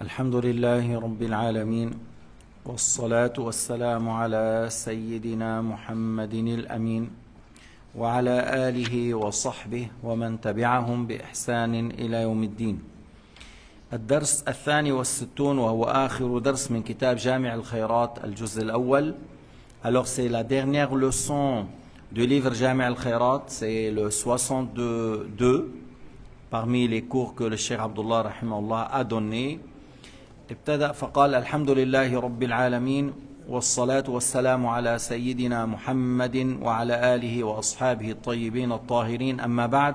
الحمد لله رب العالمين والصلاة والسلام على سيدنا محمد الأمين وعلى آله وصحبه ومن تبعهم بإحسان إلى يوم الدين. الدرس 62 وهو آخر درس من كتاب جامع الخيرات الجزء الأول. Alors c'est la dernière leçon du livre Jami' al-Khayrat, c'est le 62 parmi les cours que le Cheikh Abdullah rahimahullah a donné. ابتدأ فقال الحمد لله رب العالمين والصلاة والسلام على سيدنا محمد وعلى آله وأصحابه الطيبين الطاهرين أما بعد.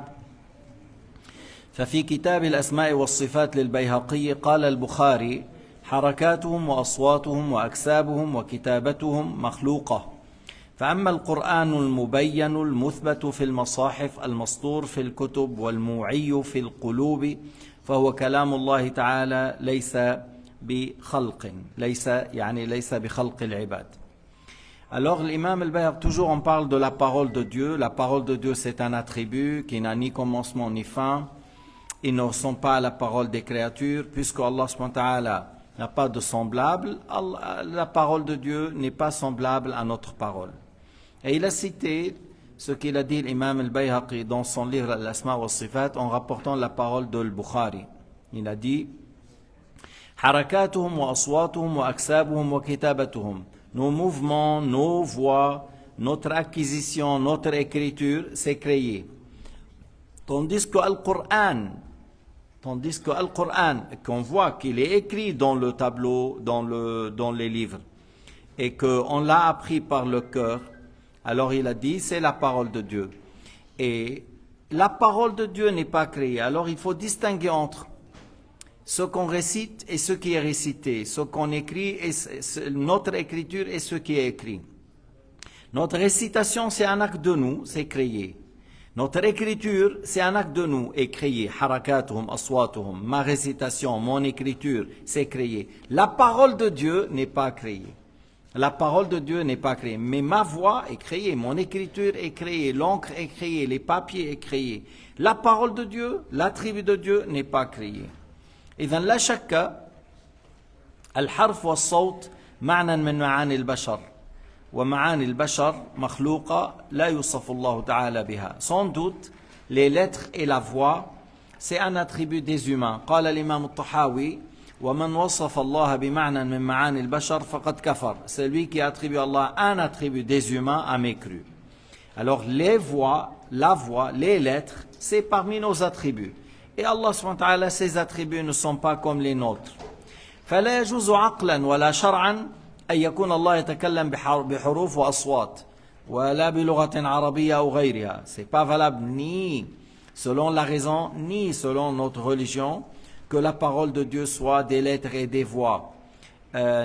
ففي كتاب الأسماء والصفات للبيهقي قال البخاري: حركاتهم وأصواتهم وأكسابهم وكتابتهم مخلوقة، فأما القرآن المبين المثبت في المصاحف المسطور في الكتب والموعي في القلوب فهو كلام الله تعالى ليس بخلق، ليس بخلق العباد. Alors l'imam al-Bayhaqi, toujours on parle de la parole de Dieu. La parole de Dieu c'est un attribut qui n'a ni commencement ni fin. Ils ne sont pas la parole des créatures, puisque Allah subhanahu wa ta'ala n'a pas de semblable. La parole de Dieu n'est pas semblable à notre parole. Et il a cité ce qu'il a dit l'imam al-Bayhaqi dans son livre Al-Asma wa Sifat en rapportant la parole de Al-Bukhari. Il a dit: Harakatuhum wa aswatuhum wa aksabuhum wa kitabatuhum. Nos mouvements, nos voix, notre acquisition, notre écriture, c'est créé. Tandis que Al-Qur'an, qu'on voit qu'il est écrit dans le tableau, dans les livres, et qu'on l'a appris par le cœur, alors il a dit, c'est la parole de Dieu. Et la parole de Dieu n'est pas créée. Alors il faut distinguer entre ce qu'on récite et ce qui est récité, ce qu'on écrit et notre écriture et ce qui est écrit. Notre récitation, c'est un acte de nous, c'est créé. Notre écriture, c'est un acte de nous, est créé. Harakatuhum, aswatuhum. Ma récitation, mon écriture, c'est créé. La parole de Dieu n'est pas créée. La parole de Dieu n'est pas créée. Mais ma voix est créée, mon écriture est créée, l'encre est créée, les papiers est créé. La parole de Dieu, l'attribut de Dieu n'est pas créé. إذن لا شك الحرف والصوت معنى من معاني البشر ومعاني البشر مخلوقة لا يوصف الله تعالى بها. Sans doute, les lettres et la voix, c'est un attribut des humains. قال الإمام الطحاوي: ومن وصف الله بمعنى من معاني البشر فقد كفر. Celui qui attribue à Allah un attribut des humains a mécru. Alors les voix, la voix, les lettres, c'est parmi nos attributs. Et Allah subhanahu wa ta'ala, ses attributs ne sont pas comme les nôtres. فلا يجوز عقلا ولا شرعا أن يكون الله يتكلم بحروف وأصوات ولا بلغة عربية أو غيرها. C'est pas valable ni selon la raison ni selon notre religion que la parole de Dieu soit des lettres et des voix,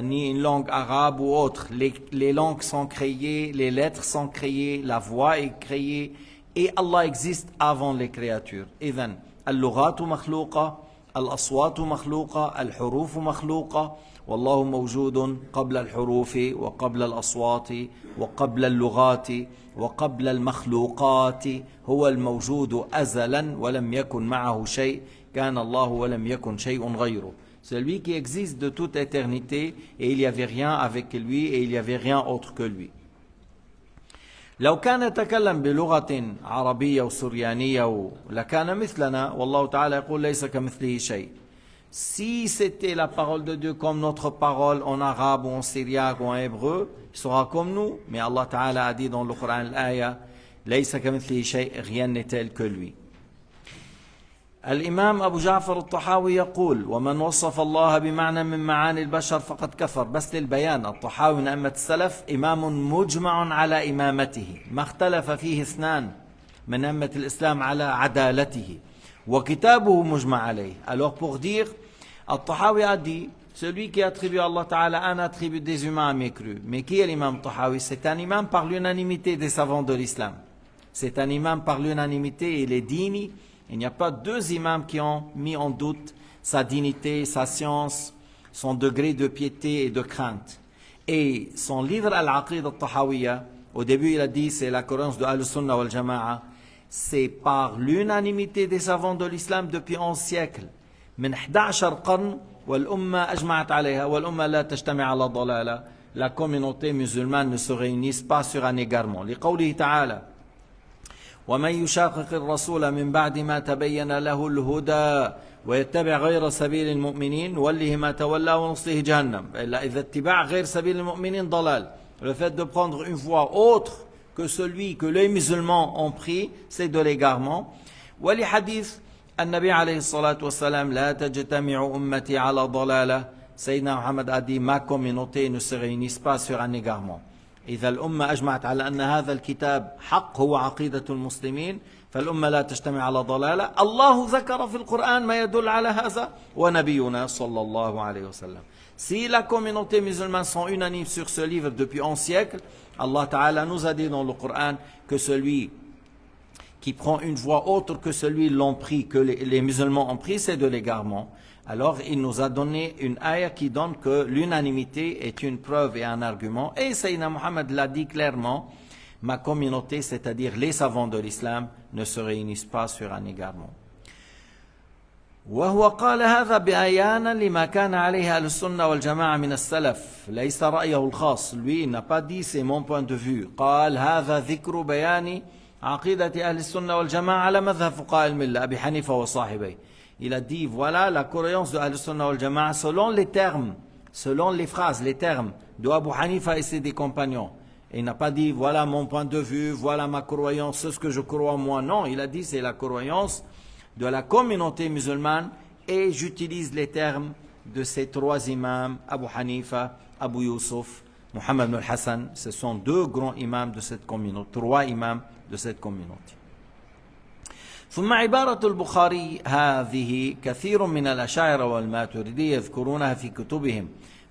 ni une langue arabe ou autre. Les langues sont créées, les lettres sont créées, la voix est créée et Allah existe avant les créatures. إذن اللغات مخلوقة، الأصوات مخلوقة، الحروف مخلوقة، والله موجود قبل الحروف وقبل الأصوات وقبل اللغات وقبل المخلوقات. هو الموجود أزلا ولم يكن معه شيء، كان الله ولم يكن شيء غيره. C'est lui qui existe de toute éternité et il n'y avait rien avec lui et il n'y avait rien autre que lui. لو كان يتكلم بلغة عربية وسريانية لكان مثلنا والله تعالى يقول ليس كمثله شيء. Si c'était la parole de Dieu comme notre parole en arabe ou en syriaque ou en hébreu, il sera comme nous. Mais Allah Ta'ala a dit dans le Coran l'aya: ليس كمثله شيء, rien n'est tel que lui. الإمام أبو جعفر الطحاوي يقول: ومن وصف الله بمعنى من معاني البشر فقد كفر. بس للبيان، الطحاوي من أئمة السلف إمام مجمع على إمامته، ما اختلف فيه اثنان من أئمة الإسلام على عدالته، وكتابه مجمع عليه. Alors pour dire, الطحاوي a dit, celui qui attribue à Allah Ta'ala un attribut des humains a mécru. Mais qui est l'imam Tahawi? C'est un imam par l'unanimité des savants de l'islam. C'est un imam par l'unanimité et les dînis. Il n'y a pas deux imams qui ont mis en doute sa dignité, sa science, son degré de piété et de crainte. Et son livre Al-Aqid al-Tahawiyya, au début il a dit c'est la cohérence de Al-Sunnah wal-Jama'a, c'est par l'unanimité des savants de l'islam depuis 11 siècles. من 11 قرن والأمة أجمعت عليها والأمة لا تجتمع على ضلالة. La communauté musulmane ne se réunissent pas sur un égarement. لقوله تعالى ومن يشاقق الرسول من بعد ما تبين له الهدى ويتبع غير سبيل المؤمنين نوله ما تولى ونصله جهنم. إذا اتباع غير سبيل المؤمنين ضلال. Le fait de prendre une voie autre que celui que les musulmans ont pris, c'est de l'égarement. ولحديث النبي عليه الصلاة والسلام لا تجتمع أمتي على ضلالة. Sayyidina Muhammad a dit ma communauté ne se réunissent pas sur un égarement. إذا الأمة أجمعت على أن هذا الكتاب حق هو عقيدة المسلمين فالأمة لا تجتمع على ضلالة. الله ذكر في القرآن ما يدل على هذا ونبينا صلى الله عليه وسلم. Si la communauté musulmane sont unanimes sur ce livre depuis 11 siècles, Allah Ta'ala nous a dit dans le Coran que celui qui prend une voie autre que celui l'ont pris, que les musulmans ont pris, c'est de l'égarement. Alors il nous a donné une ayah qui donne que l'unanimité est une preuve et un argument. Et Sayyidina Muhammad l'a dit clairement, ma communauté, c'est-à-dire les savants de l'islam, ne se réunissent pas sur un égarement. وهو قال هذا بيانا لما كان عليه أهل السنة والجماعة من السلف ليس رأيه الخاص. Lui il n'a pas dit c'est mon point de vue. قال هذا ذكر بيان عقيدة أهل السنة والجماعة على مذهب فقهاء الملة أبي حنيفة وصاحبيه. Il a dit, voilà la croyance de Ahl-Sunnah wal-Jama'a selon les termes, selon les phrases, les termes de Abu Hanifa et ses des compagnons. Et il n'a pas dit, voilà mon point de vue, voilà ma croyance, c'est ce que je crois moi. Non, il a dit, c'est la croyance de la communauté musulmane et j'utilise les termes de ces trois imams, Abu Hanifa, Abu Yusuf, Muhammad ibn al-Hassan. Ce sont deux grands imams de cette communauté, trois imams de cette communauté. ثم عبارة البخاري هذه كثير من الأشاعرة والماتريدية يذكرونها في كتبهم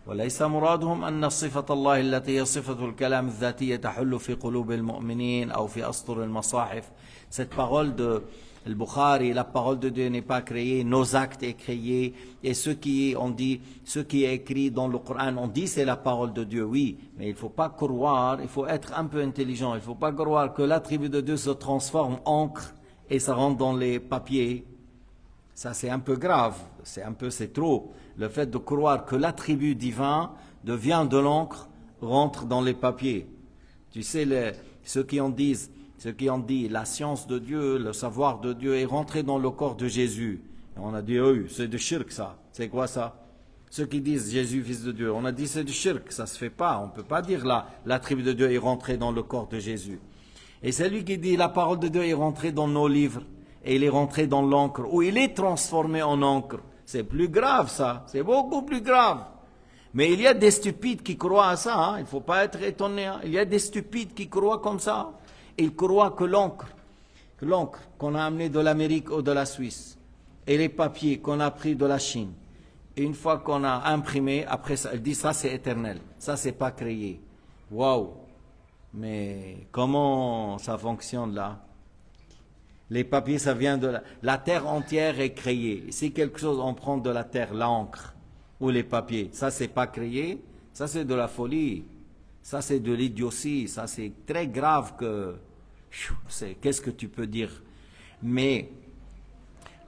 وليس مرادهم أن صفة الله التي هي صفة الكلام الذاتية تحل في قلوب المؤمنين أو في أسطر المصاحف. Cette parole de Al-Bukhari, la parole de Dieu n'est pas créée, nos actes est créé, et ce qui est écrit dans le Coran, on dit c'est la parole de Dieu, oui, mais il ne faut pas croire, il faut être un peu intelligent, il ne faut pas croire que l'attribut de Dieu se transforme en encre et ça rentre dans les papiers. Ça c'est un peu grave, c'est trop. Le fait de croire que l'attribut divin devient de l'encre, rentre dans les papiers. Tu sais, ceux qui ont dit la science de Dieu, le savoir de Dieu est rentré dans le corps de Jésus. Et on a dit, oui, c'est du shirk ça. C'est quoi ça? Ceux qui disent Jésus, fils de Dieu, on a dit c'est du shirk, ça se fait pas. On ne peut pas dire là, l'attribut de Dieu est rentré dans le corps de Jésus. Et celui qui dit la parole de Dieu est rentrée dans nos livres, et il est rentré dans l'encre, ou il est transformé en encre, c'est plus grave ça, c'est beaucoup plus grave. Mais il y a des stupides qui croient à ça, hein. Il ne faut pas être étonné. Hein. Il y a des stupides qui croient comme ça. Ils croient que l'encre qu'on a amené de l'Amérique ou de la Suisse, et les papiers qu'on a pris de la Chine, et une fois qu'on a imprimé, après ça, ils disent ça c'est éternel, ça c'est pas créé. Waouh! Mais comment ça fonctionne là? Les papiers, ça vient de la terre entière est créée. Si quelque chose, on prend de la terre, l'encre ou les papiers, ça c'est pas créé, ça c'est de la folie, ça c'est de l'idiotie, ça c'est très grave que, qu'est-ce que tu peux dire? Mais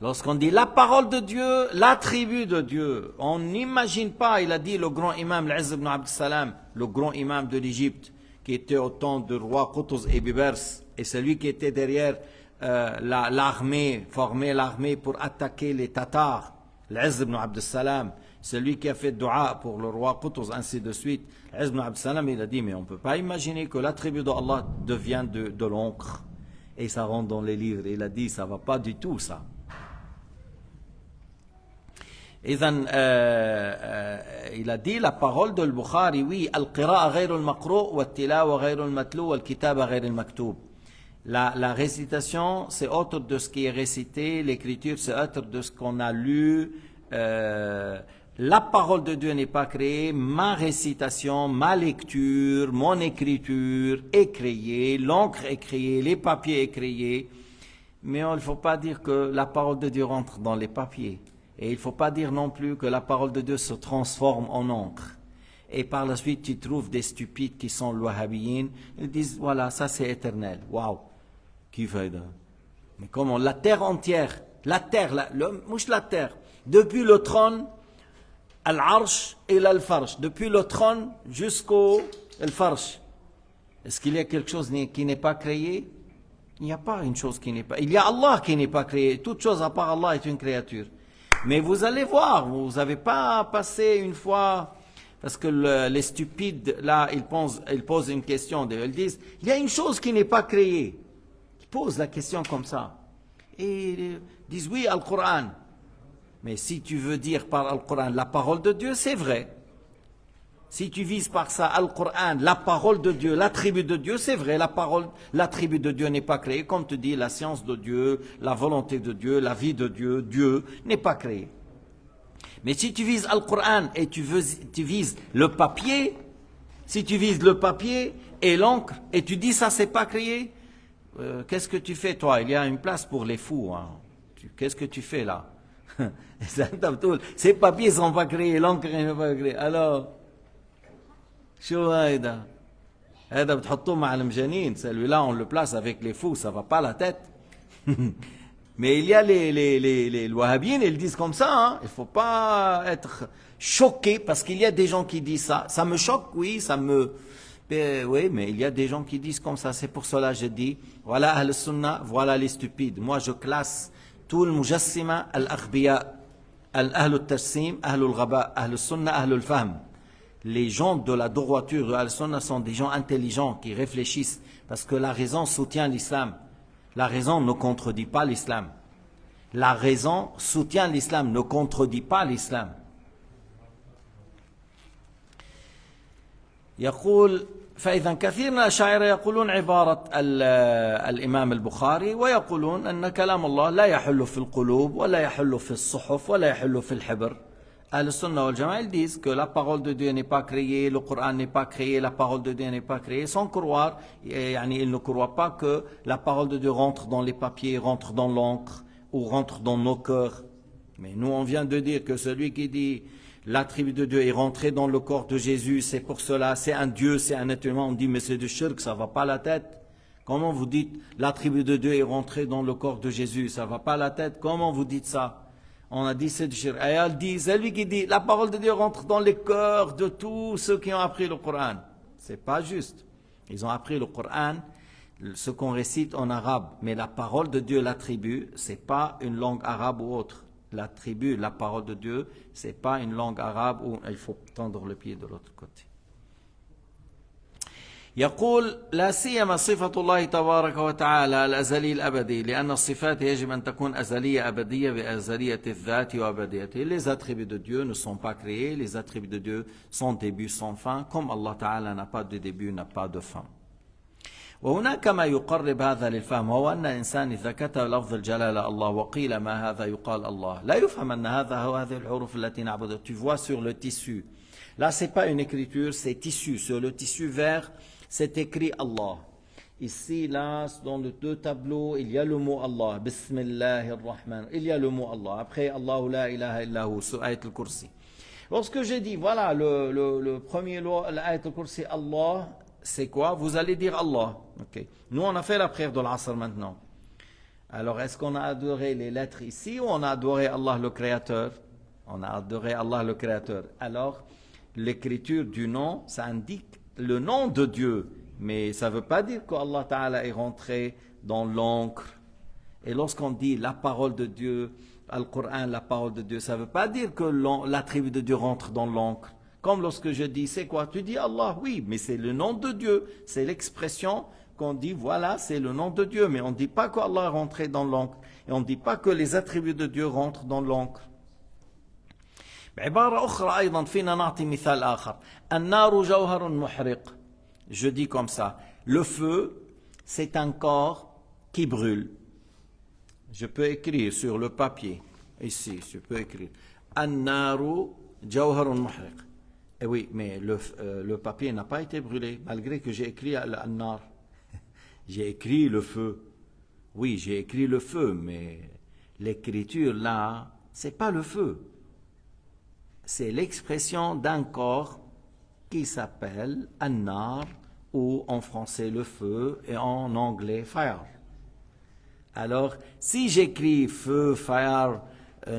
lorsqu'on dit la parole de Dieu, l'attribut de Dieu, on n'imagine pas, il a dit le grand imam Al-Izz ibn Abd Salam, le grand imam de l'Égypte, qui était au temps du roi Qutuz et Bibers, et celui qui était derrière l'armée, formait l'armée pour attaquer les Tatars, Al-Izz ibn Abd Salam, celui qui a fait dua pour le roi Qutuz, ainsi de suite. Al-Izz ibn Abd Salam, il a dit, mais on ne peut pas imaginer que l'attribut d'Allah devient de l'encre, et ça rentre dans les livres. Il a dit, ça ne va pas du tout ça. إذن il a dit la parole de Al-Bukhari, oui, al-qira'a غير المقروء والتلاوة غير المتلو والكتابة غير المكتوب. La récitation, c'est autre de ce qui est récité, l'écriture, c'est autre de ce qu'on a lu. La parole de Dieu n'est pas créée, ma récitation, ma lecture, mon écriture est créée, l'encre est créée, les papiers est créés. Mais il ne faut pas dire que la parole de Dieu rentre dans les papiers. Et il ne faut pas dire non plus que la parole de Dieu se transforme en encre. Et par la suite, tu trouves des stupides qui sont wahhabiyyin. Ils disent, voilà, ça c'est éternel. Waouh, qui fait de... Mais comment? La terre entière mouche la terre, depuis le trône, al-arsh et l'al-farsh, depuis le trône jusqu'au al-farsh. Est-ce qu'il y a quelque chose qui n'est pas créé? Il n'y a pas une chose qui n'est pas. Il y a Allah qui n'est pas créé. Toute chose à part Allah est une créature. Mais vous allez voir, vous n'avez pas passé une fois, parce que les stupides, là, ils posent une question, ils disent, il y a une chose qui n'est pas créée. Ils posent la question comme ça. Et ils disent, oui, Al-Qur'an. Mais si tu veux dire par Al-Qur'an la parole de Dieu, c'est vrai. Si tu vises par ça Al-Qur'an, la parole de Dieu, l'attribut de Dieu, c'est vrai, l'attribut de Dieu n'est pas créé, comme te dit la science de Dieu, la volonté de Dieu, la vie de Dieu, Dieu n'est pas créé. Mais si tu vises Al-Qur'an et tu vises le papier, si tu vises le papier et l'encre et tu dis ça c'est pas créé, qu'est-ce que tu fais toi? Il y a une place pour les fous. Hein. Qu'est-ce que tu fais là? Ces papiers sont pas créés, l'encre n'est pas créée. Alors, شو هيدا بتحطوه مع المجانين, celui-là on le place avec les fous, ça va pas la tête. Mais il y a les wahhabiens, ils disent comme ça, hein. Il faut pas être choqué parce qu'il y a des gens qui disent ça. Ça me choque, oui, oui, mais il y a des gens qui disent comme ça. C'est pour cela que je dis, voilà Ahl Sunnah, voilà les stupides. Moi je classe tout le mujassima, al-akhbiya, Ahl al-tassim, Ahl al-ghaba, Ahl Sunnah, Ahl al-fahm. Les gens de la droiture de Al-Sunnah sont des gens intelligents qui réfléchissent parce que la raison soutient l'islam. La raison ne contredit pas l'islam. La raison soutient l'islam, ne contredit pas l'islam. يقول فإذا كثير من الأشاعرة يقولون عبارة الإمام البخاري ويقولون أن كلام الله لا يحل في القلوب ولا يحل في الصحف ولا يحل في الحبر. Al-Sunnah wal-Jama'a, ils disent que la parole de Dieu n'est pas créée, le Coran n'est pas créé, la parole de Dieu n'est pas créée, sans croire, ils ne croient pas que la parole de Dieu rentre dans les papiers, rentre dans l'encre, ou rentre dans nos cœurs. Mais nous, on vient de dire que celui qui dit l'attribut de Dieu est rentré dans le corps de Jésus, c'est pour cela, c'est un Dieu, c'est un être humain, on dit mais c'est du shirk, ça va pas la tête. Comment vous dites l'attribut de Dieu est rentré dans le corps de Jésus, ça va pas la tête? Comment vous dites ça? On a dit c'est du shirk. Et elle dit, c'est lui qui dit, la parole de Dieu rentre dans les cœurs de tous ceux qui ont appris le Coran. C'est pas juste. Ils ont appris le Coran, ce qu'on récite en arabe. Mais la parole de Dieu, l'attribut, c'est pas une langue arabe ou autre. L'attribut, la parole de Dieu, c'est pas une langue arabe où il faut tendre le pied de l'autre côté. يقول لا سيما صفة الله تبارك وتعالى الأزلي الأبدي لأن الصفات يجب أن تكون أزلية أبدية بأزلية الذات وأبديته. Les attributs de Dieu ne sont pas créés, les attributs de Dieu sont début sans fin, comme Allah Ta'ala n'a pas de début, n'a pas de fin. وهناك ما يقرب هذا للفهم وهو أن الإنسان إذا كتب لفظ الجلالة الله وقيل ما هذا يقال الله لا يفهم أن هذا هو هذه الحروف التي نعبدها. Tu vois sur le tissu. Là c'est pas une écriture, c'est tissu. Sur le tissu vert, c'est écrit Allah. Ici, là, dans les deux tableaux, il y a le mot Allah. Bismillahir-Rahman. Il y a le mot Allah. Après, Allahu la ilaha illahu, sur Ayat al-Kursi. Lorsque je dis, voilà, le premier mot, l'Ayat al-Kursi, Allah, c'est quoi? Vous allez dire Allah. Okay. Nous, on a fait la prière de l'Asr maintenant. Alors, est-ce qu'on a adoré les lettres ici ou on a adoré Allah le Créateur? On a adoré Allah le Créateur. Alors, l'écriture du nom, ça indique le nom de Dieu, mais ça ne veut pas dire qu'Allah Ta'ala est rentré dans l'encre. Et lorsqu'on dit la parole de Dieu, Al-Qur'an, la parole de Dieu, ça ne veut pas dire que l'attribut de Dieu rentre dans l'encre. Comme lorsque je dis, c'est quoi? Tu dis Allah, oui, mais c'est le nom de Dieu. C'est l'expression qu'on dit, voilà, c'est le nom de Dieu. Mais on ne dit pas qu'Allah est rentré dans l'encre. Et on ne dit pas que les attributs de Dieu rentrent dans l'encre. بعبارة أخرى أيضا فينا نعطي مثال آخر النار جوهر محرق. Je dis comme ça, le feu c'est un corps qui brûle. Je peux écrire sur le papier ici, je peux écrire النار جوهر محرق. Et oui, mais le papier n'a pas été brûlé malgré que j'ai écrit النار. J'ai écrit le feu. Oui, j'ai écrit le feu, mais l'écriture là, c'est pas le feu. C'est l'expression d'un corps qui s'appelle an-nar ou en français le feu et en anglais fire. Alors, si j'écris feu, fire,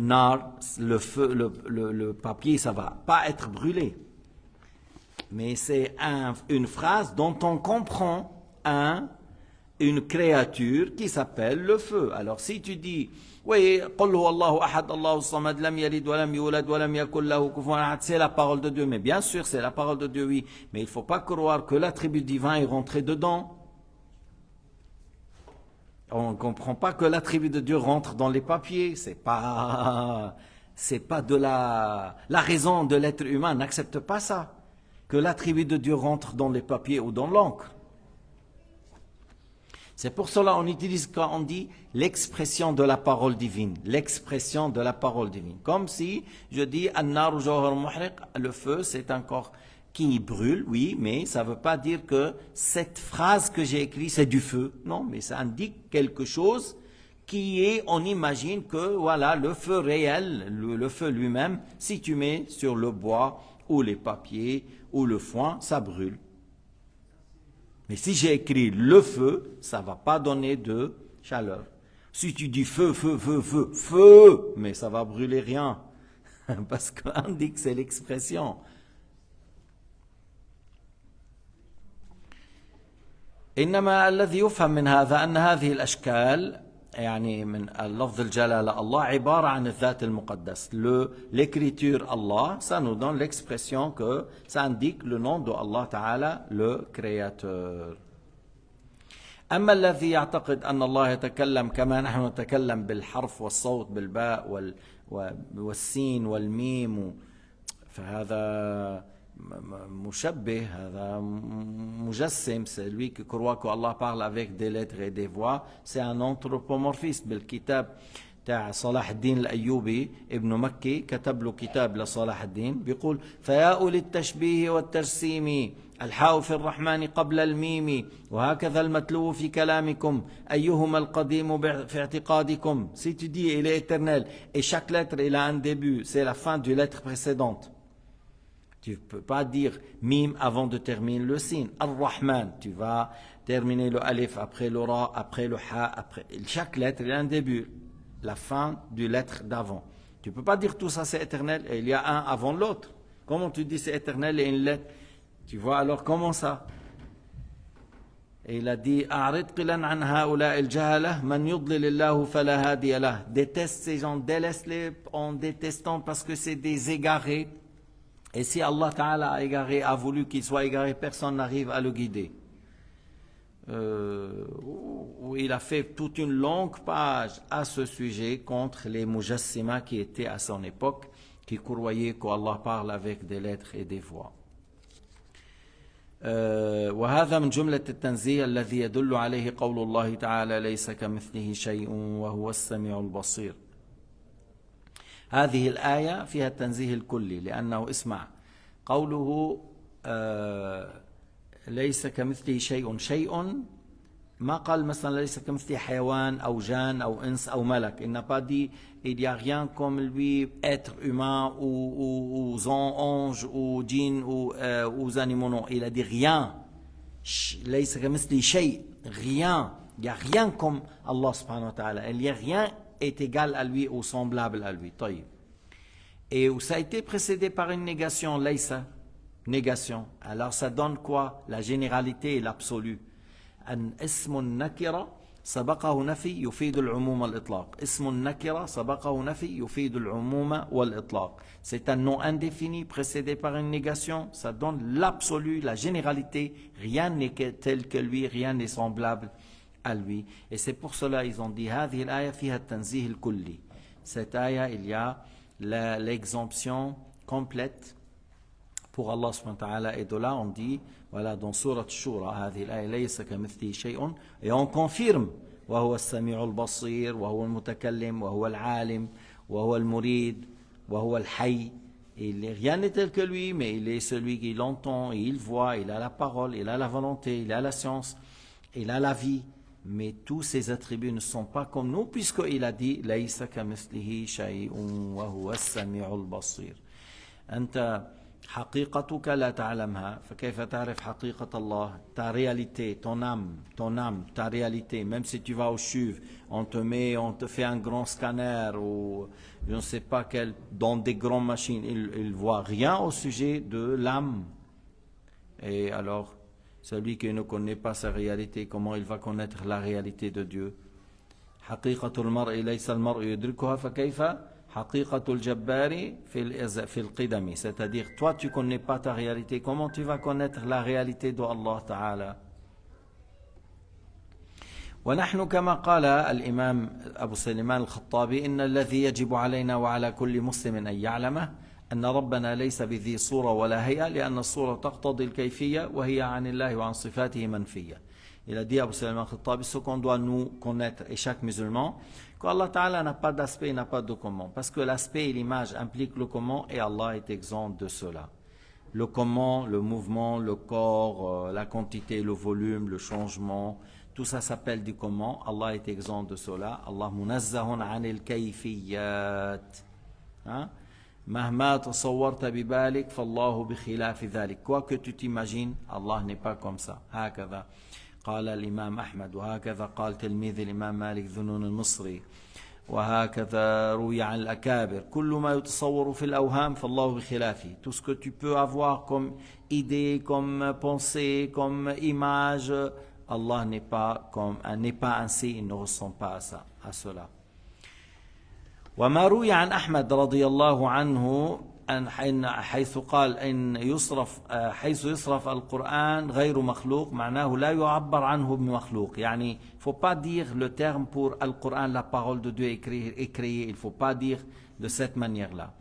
nar, le feu, le papier, ça va pas être brûlé. Mais c'est une phrase dont on comprend une créature qui s'appelle le feu. Alors si tu dis, oui, قل هو الله أحد الله الصمد لم يلد ولم يولد ولم يكن له كفوا أحد, c'est la parole de Dieu. Mais bien sûr, c'est la parole de Dieu, oui. Mais il ne faut pas croire que l'attribut divin est rentré dedans. On ne comprend pas que l'attribut de Dieu rentre dans les papiers. C'est pas de la raison de l'être humain n'accepte pas ça. Que l'attribut de Dieu rentre dans les papiers ou dans l'encre. C'est pour cela qu'on utilise quand on dit l'expression de la parole divine. L'expression de la parole divine. Comme si je dis An-nar jawhar muhriq, le feu c'est un corps qui brûle, oui, mais ça ne veut pas dire que cette phrase que j'ai écrite c'est du feu. Non, mais ça indique quelque chose qui est, on imagine que voilà, le feu réel, le feu lui-même, si tu mets sur le bois ou les papiers ou le foin, ça brûle. Mais si j'ai écrit le feu, ça ne va pas donner de chaleur. Si tu dis feu, feu, feu, feu, feu, mais ça va brûler rien. Parce qu'on dit que c'est l'expression. إنما الذي يفهم من هذا أن هذه الأشكال يعني من اللفظ الجلالة الله عبارة عن الذات المقدس. L'écriture Allah, ça nous donne l'expression que ça indique le nom de Allah Ta'ala, le Créateur. أما الذي يعتقد أن الله يتكلم كما نحن نتكلم بالحرف والصوت بالباء والسين والميم فهذا مشبه, هذا مجسم, c'est lui qui croit que Allah parle avec des lettres et des voix, c'est un anthropomorphiste. بالكتاب تاع صلاح الدين الأيوبي ابن مكي كتب له كتاب لصلاح الدين بيقول فيا أولي التشبيه والتجسيم الحاء في الرحمن قبل الميم وهكذا المتلو في كلامكم أيهما القديم في اعتقادكم. Si tu dis il est éternel et chaque lettre il a un début, c'est la fin de lettre précédente. Tu ne peux pas dire mim avant de terminer le sin. Ar-Rahman, tu vas terminer le alif après le ra, après le ha, après. Chaque lettre, il y a un début, la fin du lettre d'avant. Tu ne peux pas dire tout ça c'est éternel et il y a un avant l'autre. Comment tu dis c'est éternel et une lettre? Tu vois alors comment ça? Et il a dit أعرض قلا عن هؤلاء الجهلة من يضلل الله فلا هادي له. Déteste ces gens, délaisse-les en détestant parce que c'est des égarés. Et si Allah Ta'ala a égaré, a voulu qu'il soit égaré, personne n'arrive à le guider. Il a fait toute une longue page à ce sujet contre les mujassima qui étaient à son époque, qui croyaient qu'Allah parle avec des lettres et des voix. وهذا من جملة التنزيه الذي يدل عليه قول الله تعالى ليس كمثله شيء وهو السميع البصير. هذه الآية فيها التنزيه الكلي لأنه اسمع قوله ليس كمثله شيء ما قال مثلا ليس كمثله حيوان أو جان أو إنس أو ملك. Il n'a pas dit il n'y a rien comme lui, être humain ou ange ou djinn ou aux animaux. Non, il a dit rien. ليس كمثله شيء, rien. Il n'y a rien comme Allah subhanahu wa ta'ala. Il n'y a rien est égal à lui ou semblable à lui. Et ça a été précédé par une négation, laysa, négation. Alors ça donne quoi? La généralité et l'absolu. An ismun nakira sabaqahu nafi yufidu al-umum wal-itlaq. Ismun nakira sabaqahu nafi yufidu al-umum wal-itlaq. C'est un nom indéfini précédé par une négation. Ça donne l'absolu, la généralité. Rien n'est tel que lui, rien n'est semblable à lui. Et c'est pour cela ils ont dit هذه الآية فيها التنزيه الكلي. Cette ayah, il y a l'exemption complète pour Allah subhanahu wa ta'ala. Et de là on dit, voilà, dans Surat Shura, هذه الآية ليس كمثله شيء, et on confirme وهو السميع البصير وهو المتكلم وهو العالم وهو المريد وهو الحي. Rien n'est tel que lui, mais il est celui qui l'entend, et il voit, il a la parole, il a la volonté, il a la science, il a la vie. Mais tous ces attributs ne sont pas comme nous, puisqu'il a dit ليس كمثله شيء وهو السميع البصير. أنت حقيقتك لا تعلمها فكيف تعرف حقيقة الله ta réalité, ton âme, ta réalité même si tu vas au CHUV on te fait un grand scanner ou je ne sais pas quel dans des grandes machines ils voient rien au sujet de l'âme et alors celui qui ne connaît pas sa réalité comment il va connaître la réalité de Dieu حقيقة المرء ليس المرء يدركها فكيف حقيقة الجبار في القدم c'est-à-dire toi tu connais pas ta réalité comment tu vas connaître la réalité de Allah Ta'ala ونحن كما قال الإمام أبو سليمان الخطابي إن الذي يجب علينا وعلى كل مسلم أن يعلمه أن ربنا ليس بذي صورة ولا هيئة لأن الصورة تقتضي الكيفية وهي عن الله وعن صفاته منفية. Il a dit à Abu Sulaiman al-Khattabi ce qu'on doit nous connaître et chaque musulman qu'Allah Ta'ala n'a pas d'aspect, n'a pas de comment parce que l'aspect et l'image impliquent le comment et Allah est exempt de cela. Le comment, le mouvement, le corps, la quantité, le volume, le changement, tout ça s'appelle du comment. Allah est exempt de cela. Allah munazzahun anil kayfiyat. Mahma tasawwarta bibalik fallahu bi khilafi dhalik. Quoi que tu t'imagines, Allah n'est pas comme ça. هكذا قال الإمام أحمد وهكذا قال تلميذ الإمام مالك ذنون المصري وهكذا روي عن الأكابر كل ما يتصور في الأوهام فالله بخلافه. Tout ce que tu peux avoir comme idée, comme pensée, comme image, Allah n'est pas ainsi, il ne ressent pas à cela. وما روي عن أحمد رضي الله عنه حيث قال حيث يصرف القرآن غير مخلوق معناه لا يعبر عنه بمخلوق يعني faut pas dire le terme pour Al-Qur'an la parole de Dieu est créée il faut pas dire de cette manière-là.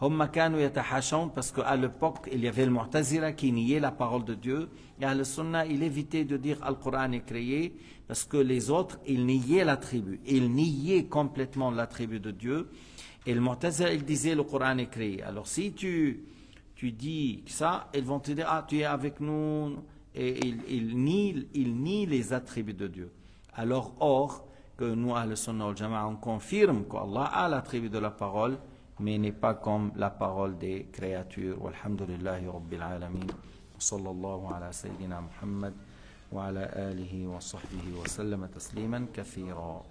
هم كانوا يتحاشون parce qu'à l'époque il y avait le Mu'tazila qui niait la parole de Dieu et à le Sunna il évitait de dire Al-Qur'an est créé parce que les autres ils niaient l'attribut, ils niaient complètement l'attribut de Dieu et le Mu'tazila il disait le Coran est créé. Alors si tu dis ça, ils vont te dire ah tu es avec nous et ils nient les attributs de Dieu. Alors or que nous à le Sunna wal Jama'a on confirme qu'Allah a l'attribut de la parole mais n'est pas comme la parole des créatures. Walhamdulillahi Rabbil Alamin. Sallallahu ala Sayyidina Muhammad wa ala alihi wa sahbihi wa sallam tasliman kathira.